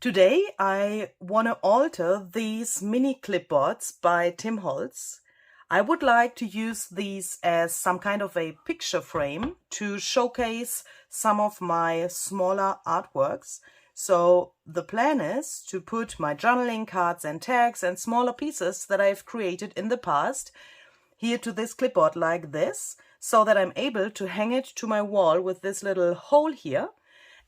Today I want to alter these mini clipboards by Tim Holtz. I would like to use these as some kind of a picture frame to showcase some of my smaller artworks. So the plan is to put my journaling cards and tags and smaller pieces that I've created in the past here to this clipboard like this, so that I'm able to hang it to my wall with this little hole here.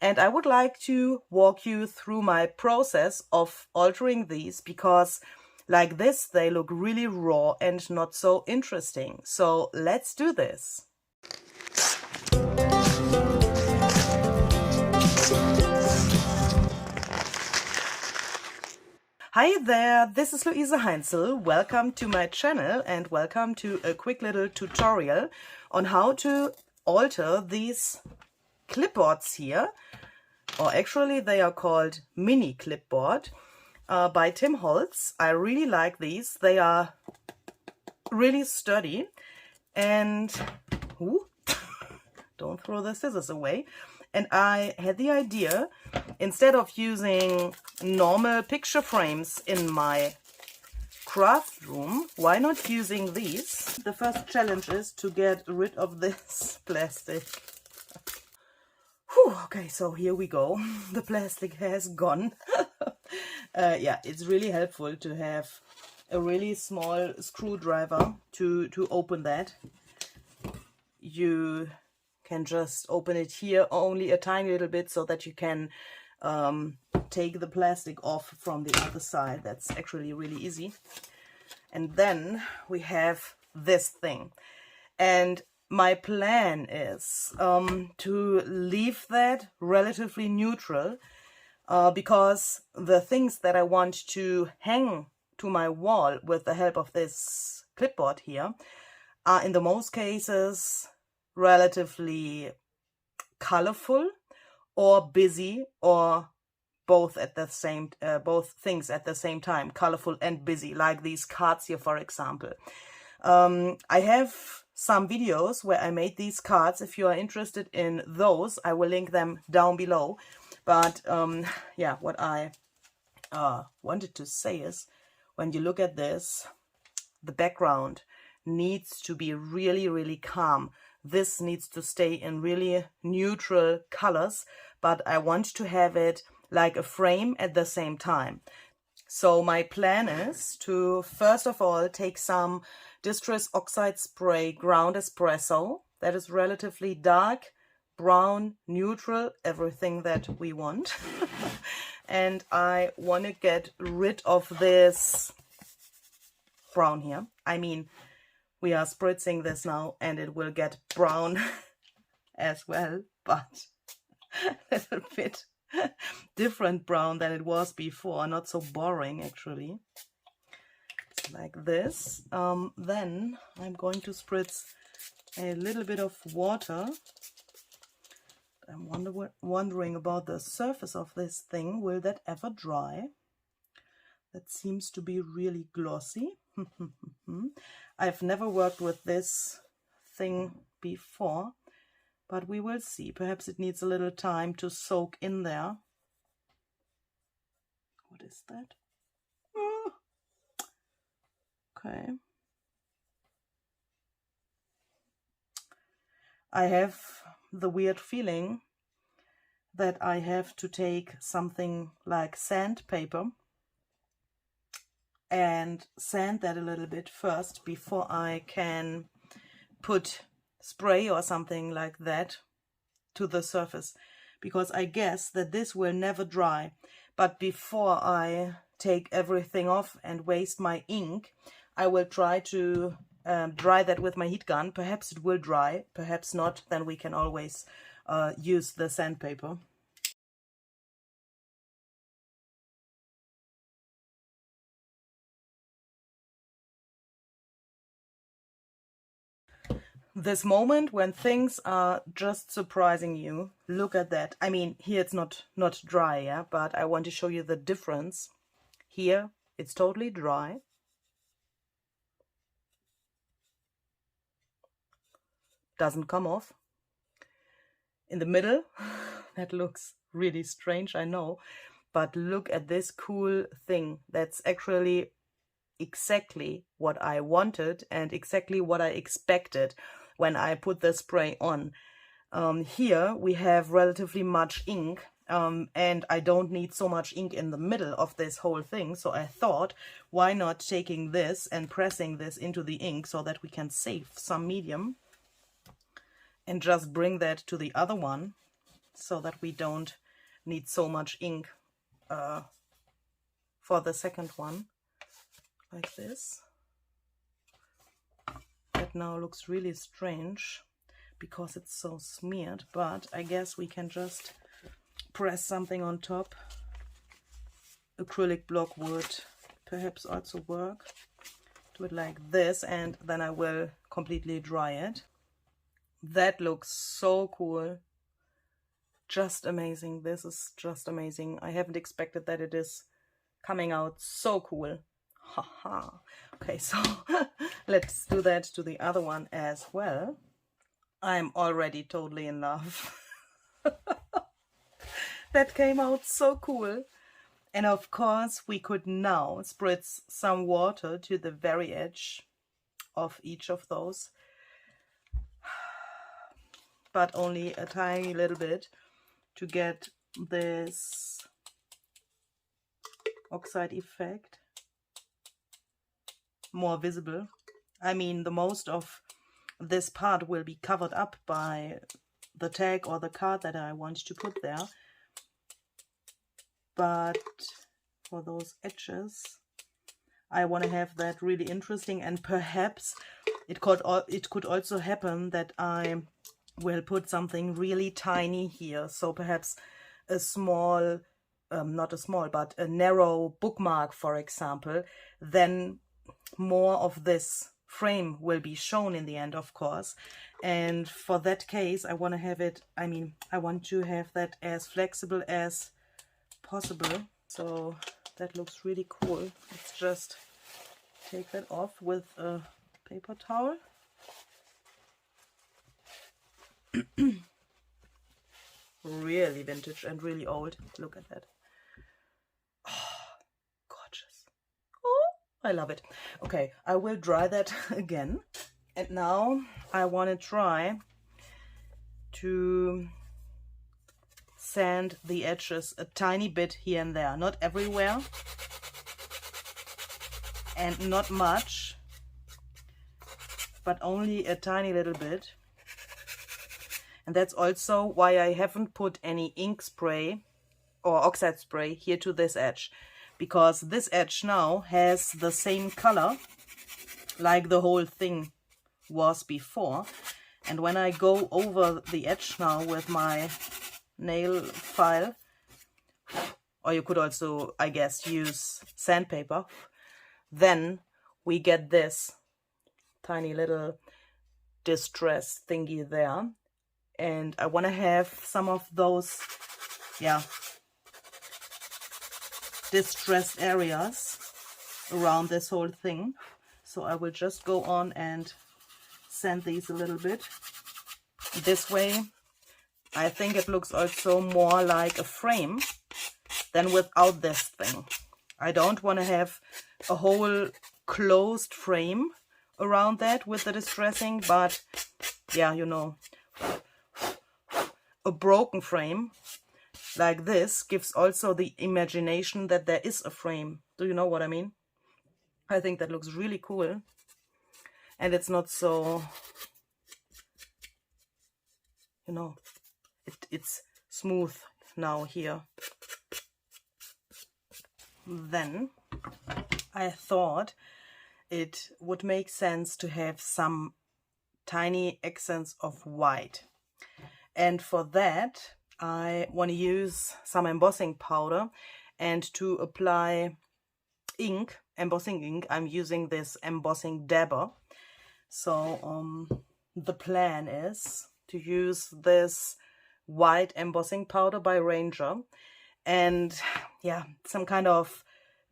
And I would like to walk you through my process of altering these, because like this they look really raw and not so interesting. So let's do this. Hi there, this is Luise Heinzel. Welcome to my channel and welcome to a quick little tutorial on how to alter these clipboards here. Or actually they are called mini clipboard by Tim Holtz. I really like these. They are really sturdy and don't throw the scissors away. And I had the idea, instead of using normal picture frames in my craft room, why not using these? The first challenge is to get rid of this plastic. Whew, okay, so here we go. The plastic has gone. Yeah, it's really helpful to have a really small screwdriver to open that. You can just open it here only a tiny little bit so that you can take the plastic off from the other side. That's actually really easy. And then we have this thing. And my plan is to leave that relatively neutral because the things that I want to hang to my wall with the help of this clipboard here are in the most cases relatively colorful or busy, or both at the same both things at the same time, colorful and busy, like these cards here, for example. I have some videos where I made these cards. If you are interested in those, I will link them down below. But yeah, what I wanted to say is, when you look at this, the background needs to be really, really calm. This needs to stay in really neutral colors, but I want to have it like a frame at the same time. So my plan is to first of all take some Distress Oxide Spray Ground Espresso that is relatively dark, brown, neutral, everything that we want. And I want to get rid of this brown here. I mean, we are spritzing this now and it will get brown as well, but a little bit different brown than it was before, not so boring actually. Like this. Then I'm going to spritz a little bit of water. I'm wondering about the surface of this thing. Will that ever dry? That seems to be really glossy. I've never worked with this thing before, but we will see. Perhaps it needs a little time to soak in there. What is that? Okay. I have the weird feeling that I have to take something like sandpaper and sand that a little bit first before I can put spray or something like that to the surface, because I guess that this will never dry. But before I take everything off and waste my ink, I will try to dry that with my heat gun. Perhaps it will dry, perhaps not. Then we can always use the sandpaper. This moment when things are just surprising you, look at that. I mean, here it's not dry, yeah, but I want to show you the difference. Here it's totally dry. Doesn't come off. In the middle, that looks really strange, I know, but look at this cool thing. That's actually exactly what I wanted and exactly what I expected when I put the spray on. Here we have relatively much ink, and I don't need so much ink in the middle of this whole thing, so I thought, why not taking this and pressing this into the ink so that we can save some medium and just bring that to the other one so that we don't need so much ink for the second one, like this. That now looks really strange because it's so smeared, but I guess we can just press something on top. Acrylic block would perhaps also work. Do it like this, and then I will completely dry it. That looks so cool. Just amazing. This is just amazing. I haven't expected that it is coming out so cool. Haha. Okay, so let's do that to the other one as well. I'm already totally in love. That came out so cool. And of course we could now spritz some water to the very edge of each of those, but only a tiny little bit to get this oxide effect more visible. I mean, the most of this part will be covered up by the tag or the card that I want to put there, but for those edges I want to have that really interesting, and perhaps it could also happen that I will put something really tiny here, so perhaps a small not a small but a narrow bookmark, for example. Then more of this frame will be shown in the end, of course, and for that case I want to have it, I want to have that as flexible as possible. So that looks really cool. Let's just take that off with a paper towel. Really vintage and really old. Look at that. Oh, gorgeous. Oh, I love it. Okay, I will dry that again. And now I want to try to sand the edges a tiny bit here and there. Not everywhere. And not much. But only a tiny little bit. And that's also why I haven't put any ink spray or oxide spray here to this edge, because this edge now has the same color like the whole thing was before. And when I go over the edge now with my nail file, or you could also, I guess, use sandpaper, then we get this tiny little distress thingy there. And I want to have some of those, distressed areas around this whole thing. So I will just go on and sand these a little bit. This way, I think it looks also more like a frame than without this thing. I don't want to have a whole closed frame around that with the distressing, but yeah, you know, a broken frame like this gives also the imagination that there is a frame. Do you know what I mean? I think that looks really cool. And it's not so, you know, it's smooth now here. Then I thought it would make sense to have some tiny accents of white. And for that, I want to use some embossing powder, and to apply ink, embossing ink, I'm using this embossing dabber. So the plan is to use this white embossing powder by Ranger, and yeah, some kind of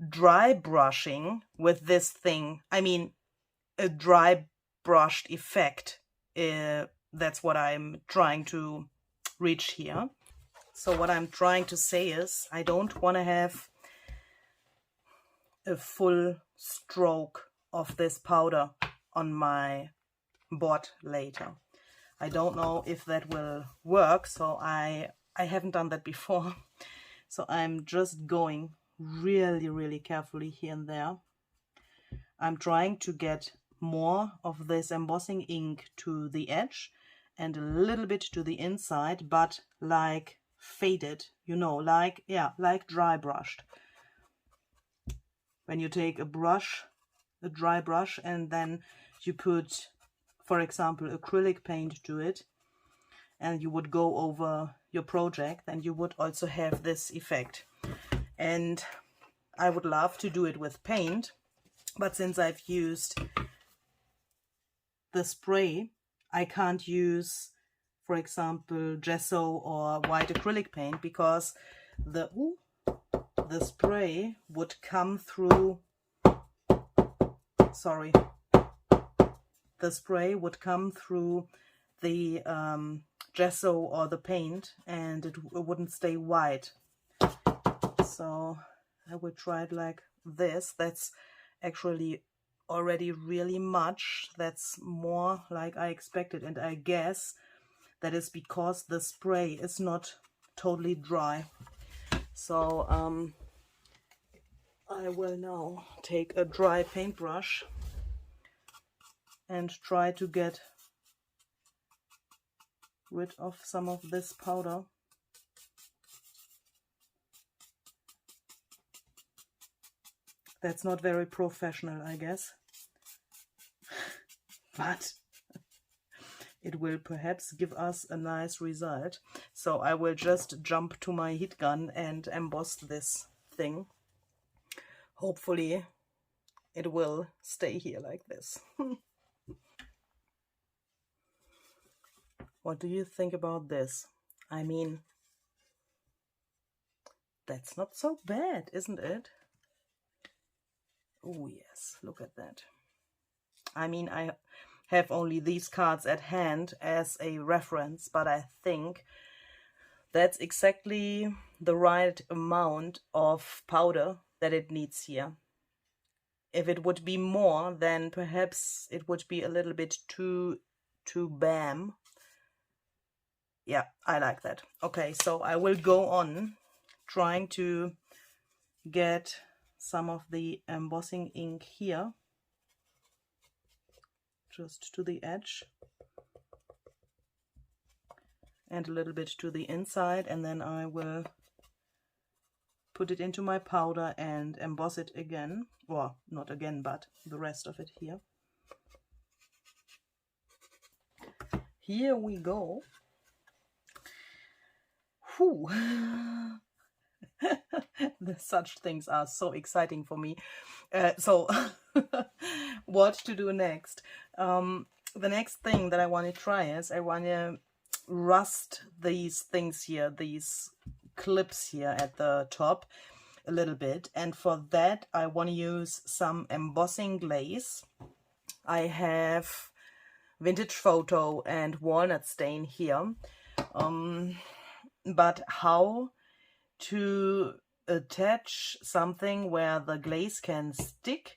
dry brushing with this thing. I mean, a dry brushed effect. That's what I'm trying to reach here. So what I'm trying to say is I don't want to have a full stroke of this powder on my board later. I don't know if that will work, so I haven't done that before. So I'm just going really carefully here and there. I'm trying to get more of this embossing ink to the edge and a little bit to the inside, but like faded, you know, like, yeah, like dry brushed. When you take a brush, a dry brush, and then you put, for example, acrylic paint to it, and you would go over your project, and you would also have this effect. And I would love to do it with paint, but since I've used the spray, I can't use, for example, gesso or white acrylic paint, because the spray would come through, sorry, the spray would come through the gesso or the paint, and it wouldn't stay white. So I will try it like this. That's actually already really much. That's more like I expected, and I guess that is because the spray is not totally dry. So I will now take a dry paintbrush and try to get rid of some of this powder. That's not very professional, I guess, but it will perhaps give us a nice result. So I will just jump to my heat gun and emboss this thing. Hopefully it will stay here like this. What do you think about this? I mean, that's not so bad, isn't it? Oh yes, look at that. I mean, I have only these cards at hand as a reference, but I think that's exactly the right amount of powder that it needs here. If it would be more, then perhaps it would be a little bit too bam. Yeah, I like that. Okay, so I will go on trying to get some of the embossing ink here, just to the edge, and a little bit to the inside, and then I will put it into my powder and emboss it again, or not again, but the rest of it here. Here we go. Whew. Such things are so exciting for me. So what to do next? The next thing that I want to try is I want to rust these things here, these clips here at the top a little bit, and for that I want to use some embossing glaze. I have vintage photo and walnut stain here, but how to attach something where the glaze can stick,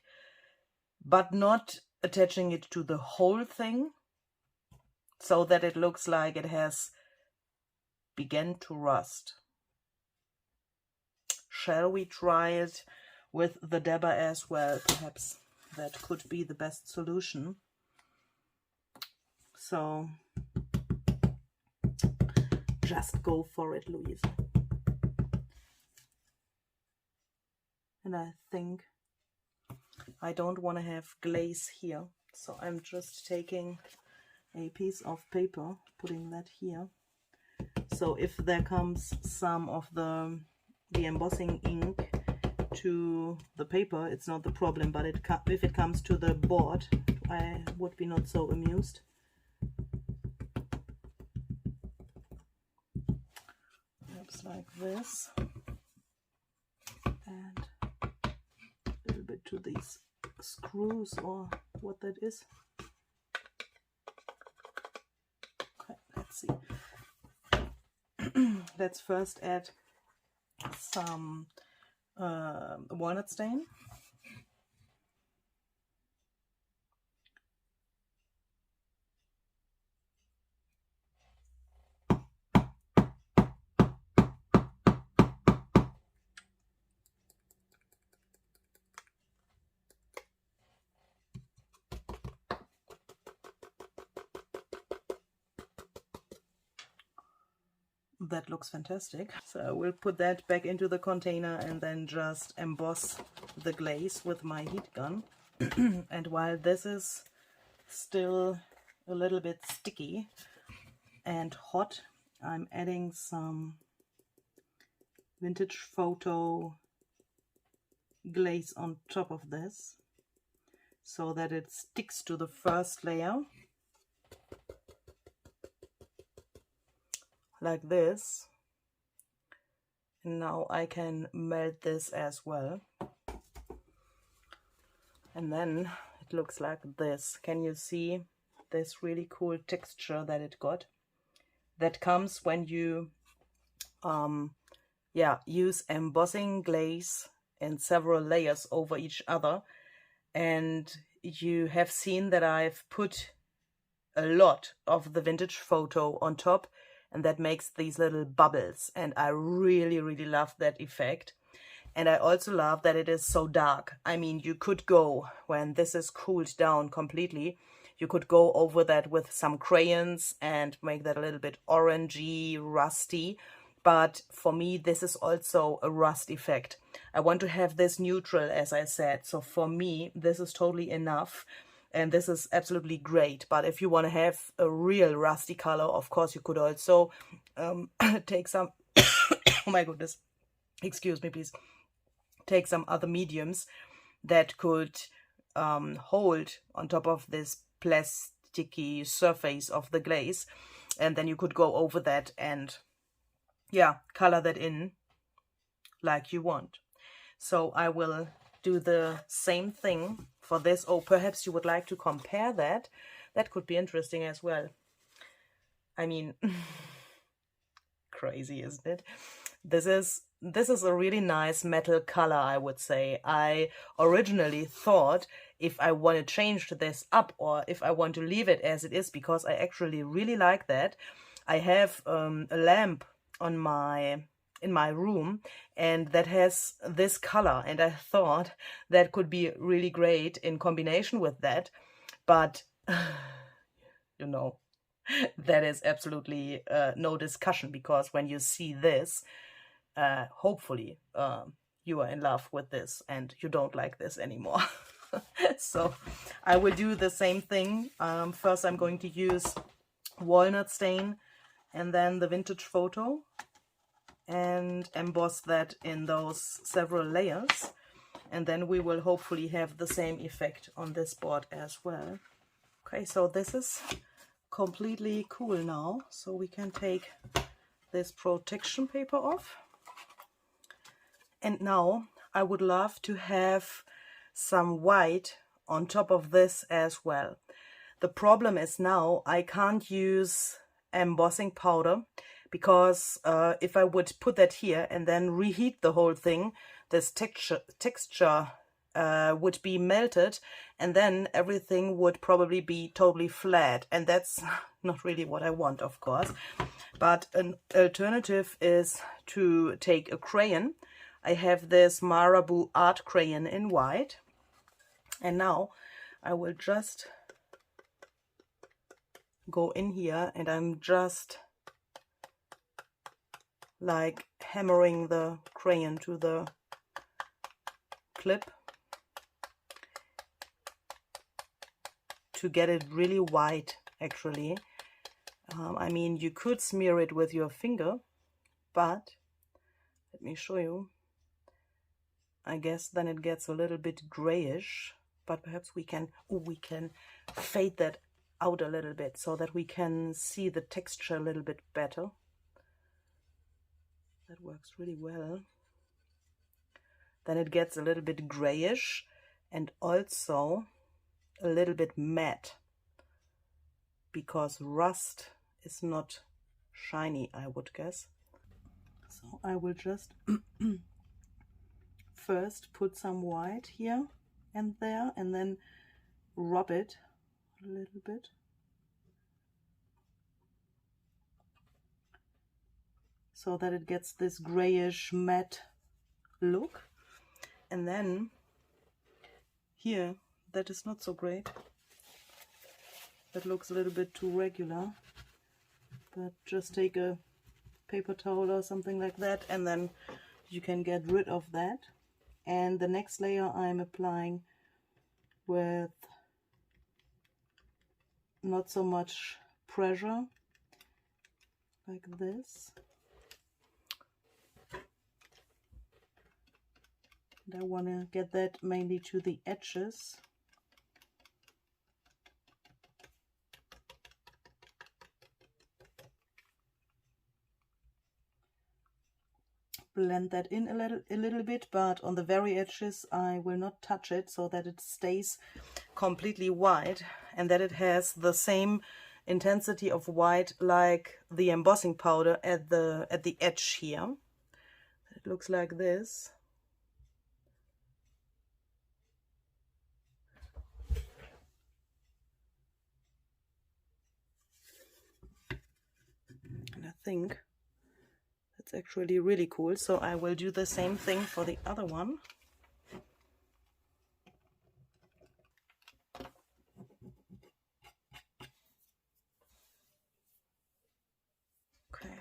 but not attaching it to the whole thing, so that it looks like it has begun to rust. Shall we try it with the dabber as well? Perhaps that could be the best solution. So just go for it, Louise. And I think I don't want to have glaze here, so I'm just taking a piece of paper, putting that here. So if there comes some of the embossing ink to the paper, it's not the problem, but if it comes to the board, I would be not so amused. Perhaps like this, and a little bit to these screws, or what that is. Okay, let's see. let's first add some walnut stain. That looks fantastic. So we'll put that back into the container and then just emboss the glaze with my heat gun. And while this is still a little bit sticky and hot, I'm adding some vintage photo glaze on top of this so that it sticks to the first layer. Like this. And now I can melt this as well. And then it looks like this. Can you see this really cool texture that it got? That comes when you use embossing glaze in several layers over each other. And you have seen that I've put a lot of the vintage photo on top, and that makes these little bubbles, and I really, really love that effect. And I also love that it is so dark. I mean, you could go, when this is cooled down completely, you could go over that with some crayons and make that a little bit orangey, rusty. But for me, this is also a rust effect. I want to have this neutral, as I said. So for me, this is totally enough. And this is absolutely great. But if you want to have a real rusty color, of course, you could also take some, oh my goodness, excuse me, please. Take some other mediums that could hold on top of this plasticky surface of the glaze. And then you could go over that and, yeah, color that in like you want. So I will do the same thing for this. Oh, perhaps you would like to compare that. That could be interesting as well. I mean, crazy, isn't it? This is a really nice metal color, I would say. I originally thought if I want to change this up or if I want to leave it as it is, because I actually really like that. I have a lamp on in my room, and that has this color, and I thought that could be really great in combination with that. But you know, that is absolutely no discussion, because when you see this, hopefully you are in love with this and you don't like this anymore. So I will do the same thing. First I'm going to use walnut stain and then the vintage photo and emboss that in those several layers, and then we will hopefully have the same effect on this board as well. Okay, so this is completely cool now, so we can take this protection paper off. And now I would love to have some white on top of this as well. The problem is now I can't use embossing powder, because if I would put that here and then reheat the whole thing, this texture would be melted, and then everything would probably be totally flat, and that's not really what I want, of course. But an alternative is to take a crayon. I have this Marabou art crayon in white, and now I will just go in here and I'm just like hammering the crayon to the clip to get it really white, actually. I mean, you could smear it with your finger, but let me show you. I guess then it gets a little bit grayish, but perhaps we can fade that out a little bit so that we can see the texture a little bit better. That works really well. Then it gets a little bit grayish and also a little bit matte, because rust is not shiny, I would guess. So I will just first put some white here and there, and then rub it a little bit. So that it gets this grayish matte look. And then here, that is not so great. That looks a little bit too regular. But just take a paper towel or something like that, and then you can get rid of that. And the next layer I'm applying with not so much pressure, like this. And I want to get that mainly to the edges. Blend that in a little bit, but on the very edges I will not touch it, so that it stays completely white and that it has the same intensity of white like the embossing powder at the edge here. It looks like this. And I think it's actually really cool, so I will do the same thing for the other one. Okay.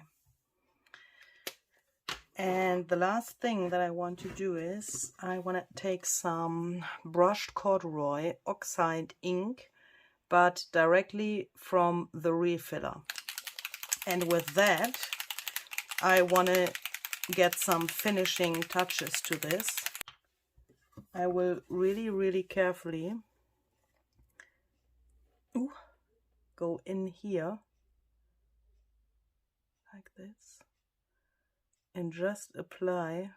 And the last thing that I want to do is I want to take some brushed corduroy oxide ink, but directly from the refiller. And with that, I want to get some finishing touches to this. I will really carefully go in here like this and just apply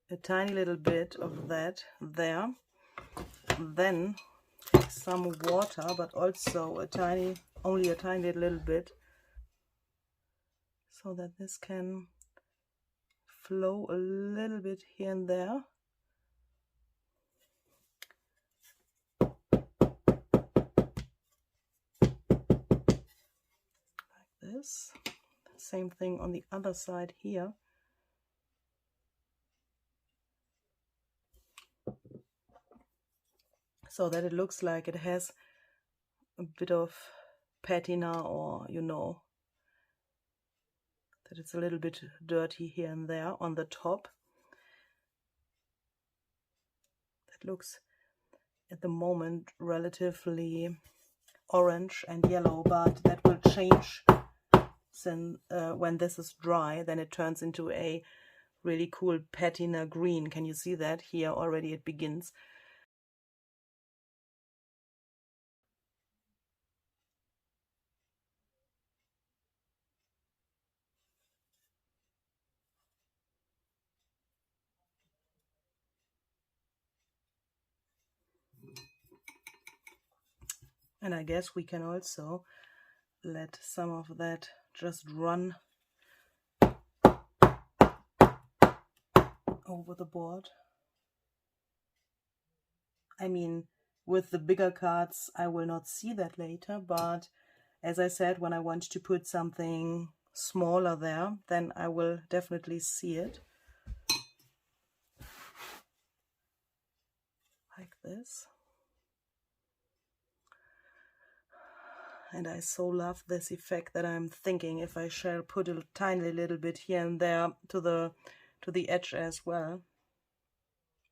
a tiny little bit of that there. Then some water, but also only a tiny little bit, so that this can flow a little bit here and there. Like this. Same thing on the other side here. So that it looks like it has a bit of patina, or you know, that it's a little bit dirty here and there on the top. That looks at the moment relatively orange and yellow, but that will change since when this is dry. Then it turns into a really cool patina green. Can you see that? Here already it begins. And I guess we can also let some of that just run over the board. I mean, with the bigger cards, I will not see that later, but as I said, when I want to put something smaller there, then I will definitely see it. Like this. And I so love this effect that I'm thinking if I shall put a tiny little bit here and there to the edge as well.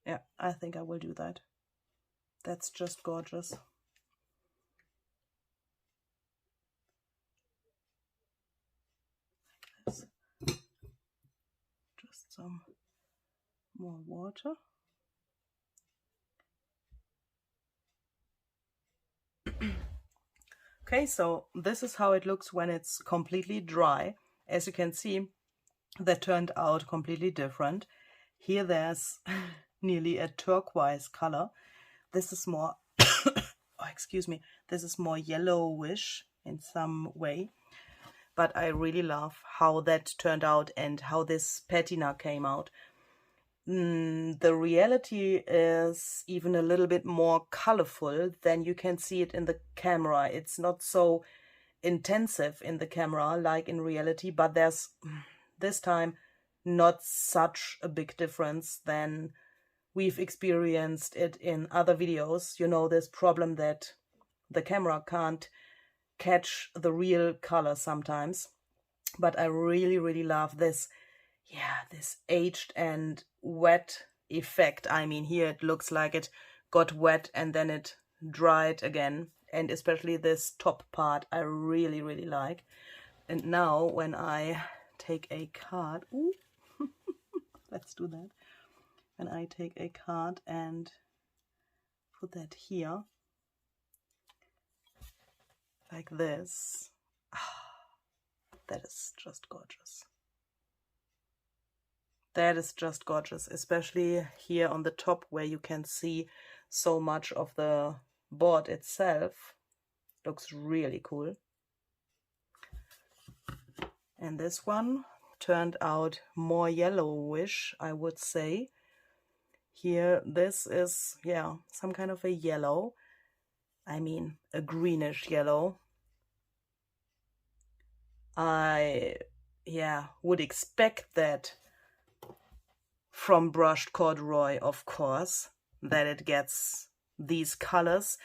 Yeah, I think I will do that. That's just gorgeous. Like this. Just some more water. Okay, so this is how it looks when it's completely dry. As you can see, that turned out completely different. Here there's nearly a turquoise color. This is more, oh, excuse me, this is more yellowish in some way. but I really love how that turned out and how this patina came out. The reality is even a little bit more colorful than you can see it in the camera. It's not so intensive in the camera like in reality, but there's this time not such a big difference than we've experienced it in other videos. You know, this problem that the camera can't catch the real color sometimes. But I really, really love this, this aged and wet effect. I mean, here it looks like it got wet and then it dried again. And especially this top part, I really, really like. And now when I take a card, ooh, let's do that. When I take a card and put that here, like this, that is just gorgeous. That is just gorgeous, especially here on the top where you can see so much of the board itself. Looks really cool. And this one turned out more yellowish, I would say. Here, this is, some kind of a yellow. I mean, a greenish yellow. I, would expect that from brushed corduroy, of course, that it gets these colors,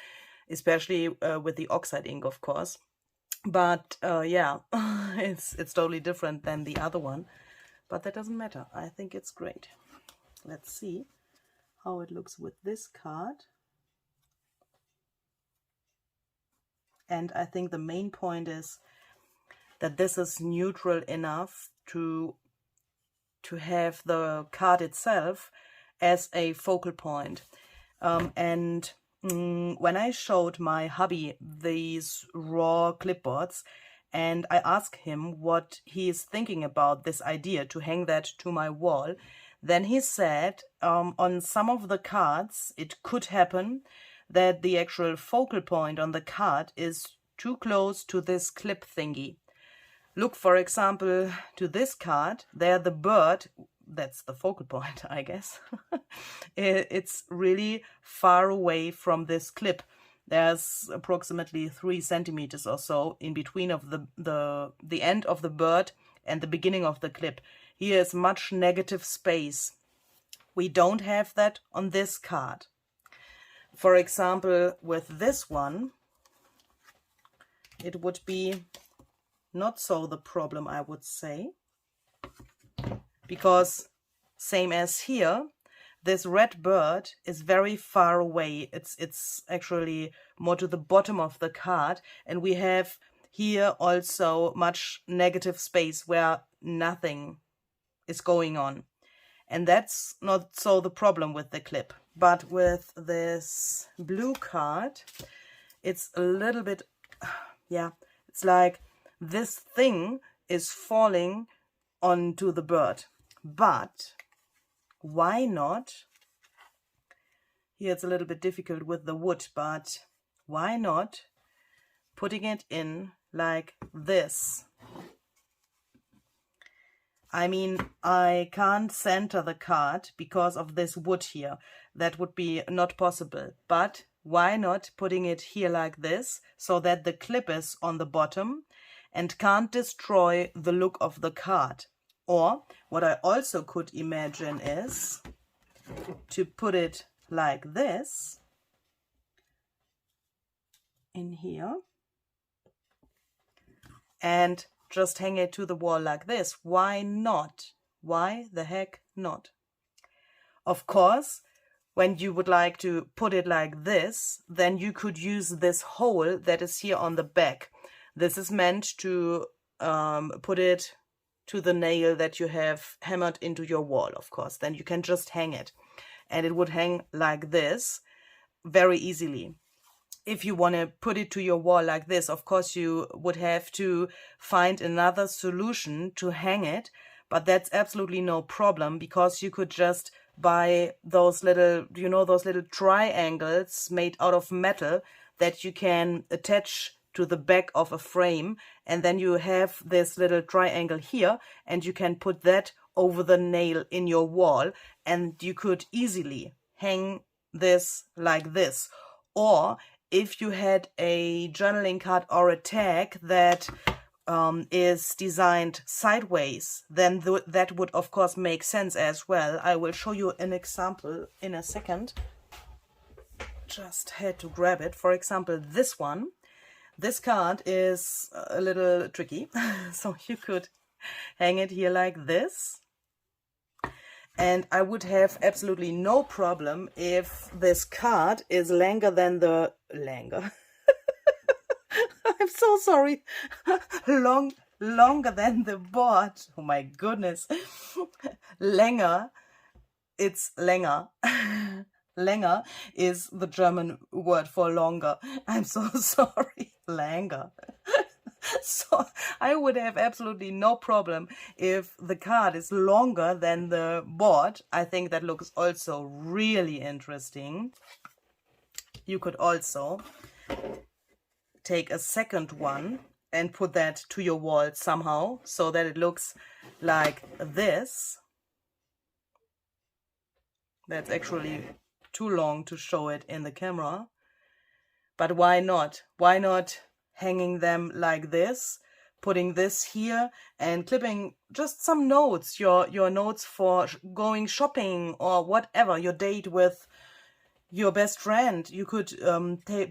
especially with the oxide ink, of course. But it's totally different than the other one. But that doesn't matter. I think it's great. Let's see how it looks with this card. And I think the main point is that this is neutral enough to have the card itself as a focal point. When I showed my hubby these raw clipboards and I asked him what he is thinking about this idea to hang that to my wall, then he said on some of the cards it could happen that the actual focal point on the card is too close to this clip thingy. Look, for example, to this card. There the bird, that's the focal point, I guess. It's really far away from this clip. There's approximately 3 centimeters or so in between of the end of the bird and the beginning of the clip. Here is much negative space. We don't have that on this card. For example, with this one, it would be not so the problem, I would say, because same as here, this red bird is very far away. It's actually more to the bottom of the card, and we have here also much negative space where nothing is going on. And that's not so the problem with the clip. But with this blue card, it's a little bit, it's like this thing is falling onto the bird. But why not? Here it's a little bit difficult with the wood, but why not putting it in like this? I mean, I can't center the card because of this wood here. That would be not possible. But why not putting it here like this so that the clip is on the bottom and can't destroy the look of the card? Or what I also could imagine is to put it like this in here and just hang it to the wall like this. Why not? Why the heck not? Of course, when you would like to put it like this, then you could use this hole that is here on the back. This is meant to put it to the nail that you have hammered into your wall, of course. Then you can just hang it. And it would hang like this very easily. If you want to put it to your wall like this, of course you would have to find another solution to hang it, but that's absolutely no problem because you could just buy those little, those little triangles made out of metal that you can attach to the back of a frame, and then you have this little triangle here, and you can put that over the nail in your wall, and you could easily hang this like this. Or if you had a journaling card or a tag that is designed sideways, then that would of course make sense as well. I will show you an example in a second. Just had to grab it. For example, this one. This card is a little tricky, so you could hang it here like this. And I would have absolutely no problem if this card is longer than the... I'm so sorry. Longer than the board. Oh my goodness. Länger. It's länger. Länger is the German word for longer. I'm so sorry. Länger. So I would have absolutely no problem if the card is longer than the board. I think that looks also really interesting. You could also take a second one and put that to your wall somehow so that it looks like this. That's actually too long to show it in the camera, but why not? Why not hanging them like this, putting this here and clipping just some notes, your notes for going shopping or whatever, your date with your best friend. You could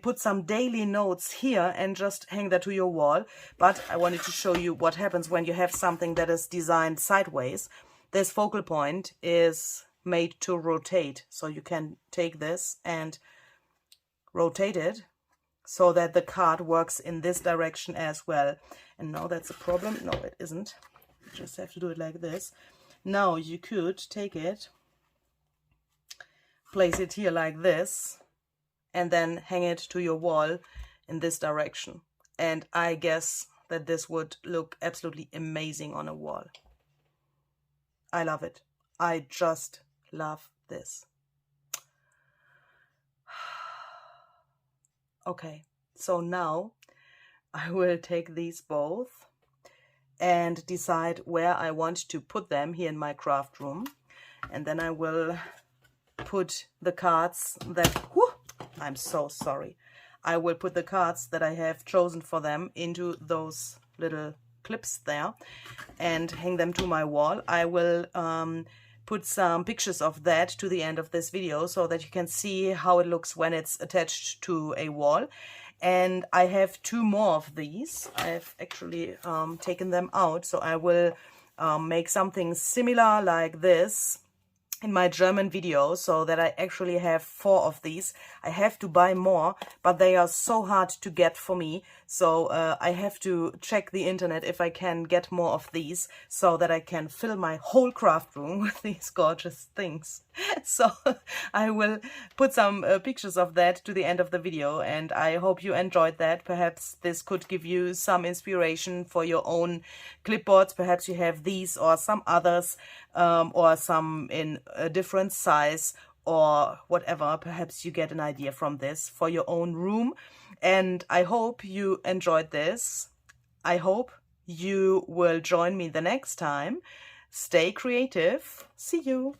put some daily notes here and just hang that to your wall. But I wanted to show you what happens when you have something that is designed sideways. This focal point is made to rotate, so you can take this and rotate it so that the card works in this direction as well. And now that's a problem. No, it isn't. You just have to do it like this. Now you could take it, place it here like this, and then hang it to your wall in this direction. And I guess that this would look absolutely amazing on a wall. I love it. I just love this. Okay, so now I will take these both and decide where I want to put them here in my craft room. And then I will put the cards that... Whew, I'm so sorry. I will put the cards that I have chosen for them into those little clips there and hang them to my wall. I will put some pictures of that to the end of this video so that you can see how it looks when it's attached to a wall. And I have two more of these. I've actually taken them out, so I will make something similar like this in my German video, so that I actually have 4 of these. I have to buy more, but they are so hard to get for me, so I have to check the internet if I can get more of these, so that I can fill my whole craft room with these gorgeous things. So I will put some pictures of that to the end of the video, and I hope you enjoyed that. Perhaps this could give you some inspiration for your own clipboards. Perhaps you have these or some others, or some in a different size or whatever. Perhaps you get an idea from this for your own room. And I hope you enjoyed this. I hope you will join me the next time. Stay creative. See you.